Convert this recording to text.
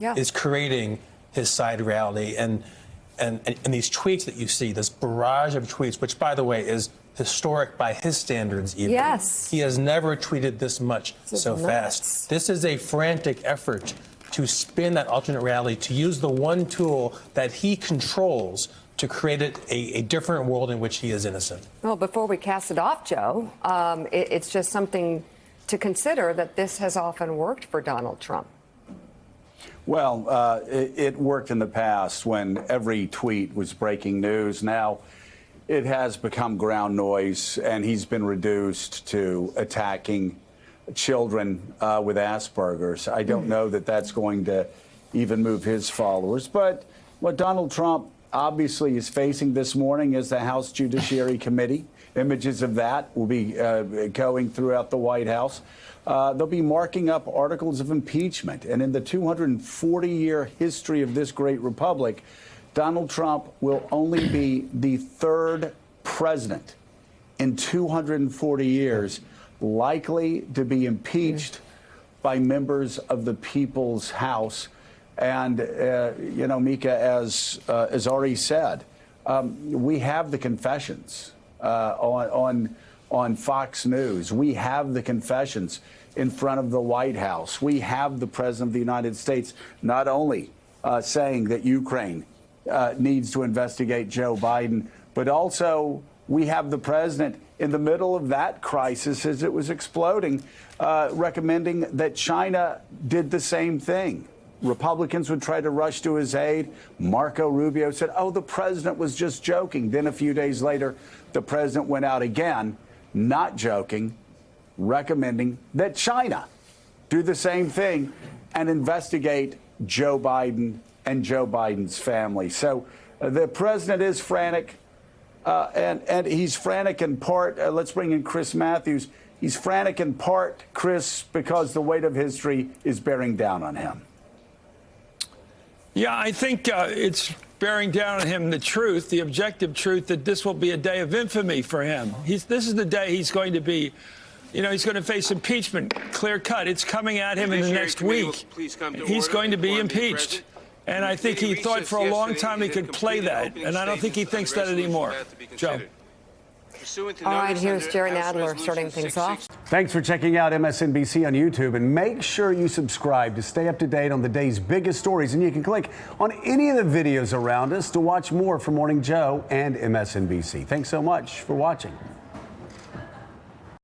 is creating his side reality. And these tweets that you see, this barrage of tweets, which, by the way, is historic by his standards even. Yes. He has never tweeted this much so fast. This is a frantic effort to spin that alternate reality, to use the one tool that he controls to create a different world in which he is innocent. Well, before we cast it off, Joe, it's just something to consider that this has often worked for Donald Trump. Well, it worked in the past when every tweet was breaking news. Now it has become ground noise, and he's been reduced to attacking children with Asperger's. I don't know that that's going to even move his followers. But what Donald Trump obviously is facing this morning is the House Judiciary Committee. Images of that will be going throughout the White House. They'll be marking up articles of impeachment. And in the 240-year history of this great republic, Donald Trump will only be the third president in 240 years likely to be impeached by members of the People's House. And, you know, Mika, as already said, we have the confessions on Fox News. We have the confessions in front of the White House. We have the President of the United States not only saying that Ukraine needs to investigate Joe Biden, but also we have the president in the middle of that crisis as it was exploding, recommending that China did the same thing. Republicans would try to rush to his aid. Marco Rubio said, oh, the president was just joking. Then a few days later, the president went out again, not joking, recommending that China do the same thing and investigate Joe Biden and Joe Biden's family. So the president is frantic, and he's frantic in part. Let's bring in Chris Matthews. He's frantic in part, Chris, because the weight of history is bearing down on him. Yeah, I think it's bearing down on him the truth, the objective truth, that this will be a day of infamy for him. This is the day he's going to be, you know, he's going to face impeachment, clear cut. It's coming at him in the next week. He's going to be impeached. And I think he thought for a long time he could play that. And I don't think he thinks that anymore. Joe. All right, here's Jerry Nadler starting things off. Thanks for checking out MSNBC on YouTube, and make sure you subscribe to stay up to date on the day's biggest stories. And you can click on any of the videos around us to watch more from Morning Joe and MSNBC. Thanks so much for watching.